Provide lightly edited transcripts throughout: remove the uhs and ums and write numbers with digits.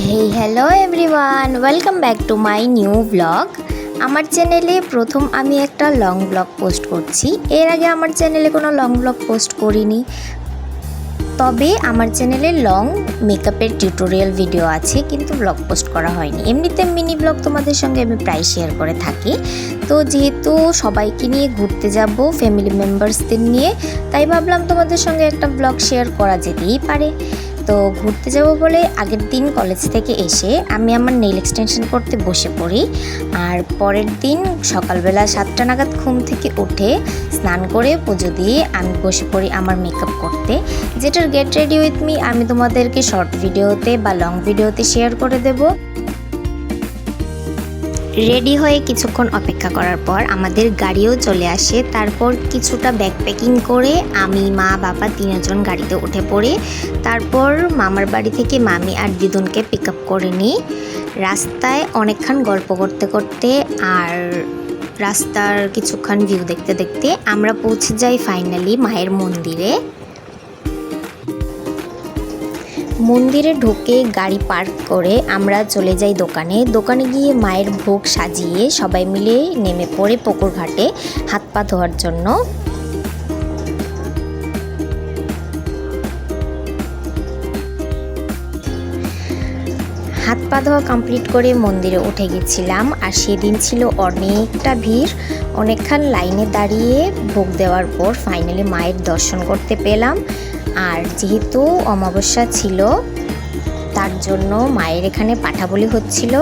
Hey hello everyone, welcome back to my new blog. আমার চ্যানেলে প্রথম আমি একটা লং ব্লগ পোস্ট করছি। এর আগে আমার চ্যানেলে কোনো লং ব্লগ পোস্ট করিনি, তবে আমার চ্যানেলে লং মেকআপের টিউটোরিয়াল ভিডিও আছে, কিন্তু ব্লগ পোস্ট করা হয়নি। এমনিতে মিনি ব্লগ তোমাদের সঙ্গে আমি প্রায় শেয়ার করে থাকি। তো যেহেতু সবাইকে নিয়ে ঘুরতে যাব, ফ্যামিলি মেম্বার্সদের নিয়ে, তাই ভাবলাম তোমাদের সঙ্গে একটা ব্লগ শেয়ার করা যেতেই পারে। তো ঘুরতে যাব বলে আগের দিন কলেজ থেকে এসে আমি আমার নেইল এক্সটেনশন করতে বসে পড়ি। আর পরের দিন সকালবেলা 7টা নাগাদ ঘুম থেকে উঠে স্নান করে পুজো দিয়ে আমি বসে পড়ি আমার মেকআপ করতে, যেটার গেট রেডি উইথ মি আমি তোমাদেরকে শর্ট ভিডিওতে বা লং ভিডিওতে শেয়ার করে দেব। রেডি হয়ে কিছুক্ষণ অপেক্ষা করার পর আমাদের গাড়িও চলে আসে। তারপর কিছুটা ব্যাকপ্যাকিং করে আমি, মা, বাবা তিনজন গাড়িতে উঠে পড়ি। তারপর মামার বাড়ি থেকে মামি আর দিদুনকে পিক আপ করে নিই। রাস্তায় অনেকক্ষণ গল্প করতে করতে আর রাস্তার কিছুক্ষণ ভিউ দেখতে দেখতে আমরা পৌঁছে যাই ফাইনালি মায়ের মন্দিরে। মন্দিরে ঢুকে গাড়ি পার্ক করে আমরা চলে যাই দোকানে গিয়ে মায়ের ভোগ সাজিয়ে সবাই মিলে নেমে পড়ে পুকুর ঘাটে হাত পা ধোয়ার জন্য। হাত পা ধোয়া কমপ্লিট করে মন্দিরে উঠে গেছিলাম। আর সেদিন ছিল অনেকটা ভিড়, অনেকক্ষণ লাইনে দাঁড়িয়ে ভোগ দেওয়ার পর ফাইনালি মায়ের দর্শন করতে পেলাম। আর যেহেতু অমাবস্যা ছিল তার জন্য মায়ের এখানে পাঠা বলি হচ্ছিল।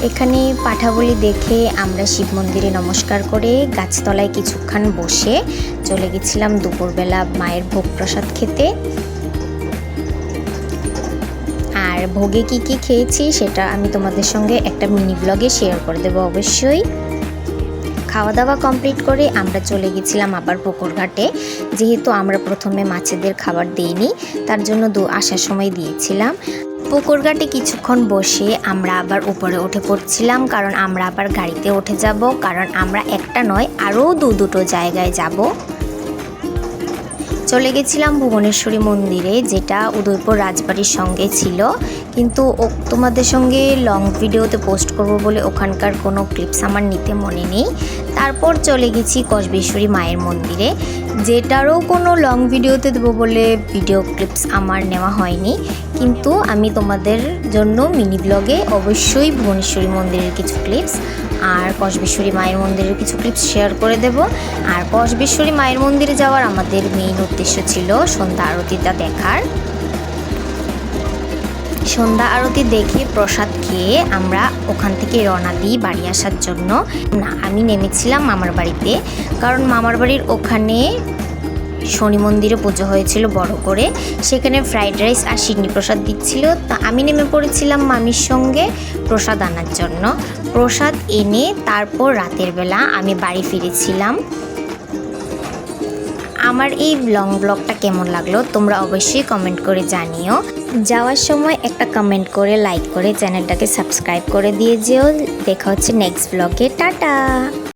এখানে পাঠা বলি দেখে আমরা শিব মন্দিরে নমস্কার করে গাছতলায় কিছুক্ষণ বসে চলে গেছিলাম দুপুরবেলা মায়ের ভোগ প্রসাদ খেতে। আর ভোগে কি কি খেয়েছি সেটা আমি তোমাদের সঙ্গে একটা মিনি ব্লগে শেয়ার করে দেবো অবশ্যই। খাওয়া দাওয়া কমপ্লিট করে আমরা চলে গেছিলাম আবার পুকুর ঘাটে। যেহেতু আমরা প্রথমে মাছেদের খাবার দিইনি, তার জন্য আসার সময় দিয়েছিলাম। পুকুর ঘাটে কিছুক্ষণ বসে আমরা আবার উপরে উঠে পড়ছিলাম, কারণ আমরা আবার গাড়িতে উঠে যাব, কারণ আমরা একটা নয় আরও দুটো জায়গায় যাব। চলে গেছিলাম ভুবনেশ্বরী মন্দিরে, যেটা উদয়পুর রাজবাড়ির সঙ্গে ছিল, কিন্তু তোমাদের সঙ্গে লং ভিডিওতে পোস্ট করব বলে ওখানকার কোনো ক্লিপস আমার নিতে মনে নেই। তারপর চলে গেছি কসবেশ্বরী মায়ের মন্দিরে, যেটারও কোনো লং ভিডিওতে দেবো বলে ভিডিও ক্লিপস আমার নেওয়া হয়নি, কিন্তু আমি তোমাদের জন্য মিনি ব্লগে অবশ্যই ভুবনেশ্বরী মন্দিরের কিছু ক্লিপস আর কসবেশ্বরী মায়ের মন্দিরের কিছু ক্লিপস শেয়ার করে দেব। আর কসবেশ্বরী মায়ের মন্দিরে যাওয়ার আমাদের মেইন উদ্দেশ্য ছিল সন্ধ্যা আরতিটা দেখার। সন্ধ্যা আরতি দেখে প্রসাদ খেয়ে আমরা ওখান থেকে রওনা দিই বাড়ি আসার জন্য। আমি নেমেছিলাম মামার বাড়িতে, কারণ মামার বাড়ির ওখানে শনি মন্দিরে পুজো হয়েছিল বড় করে, সেখানে ফ্রাইড রাইস আর সিডনি প্রসাদ দিচ্ছিল। তা আমি নেমে পড়েছিলাম মামির সঙ্গে প্রসাদ আনার জন্য। প্রসাদ এনে তারপর রাতের বেলা আমি বাড়ি ফিরেছিলাম। আমার এই লং ব্লগটা কেমন লাগলো তোমরা অবশ্যই কমেন্ট করে জানিও। যাওয়ার সময় একটা কমেন্ট করে, লাইক করে চ্যানেলটাকে সাবস্ক্রাইব করে দিয়ে যেও। দেখা হচ্ছে নেক্সট ব্লগে। টাটা।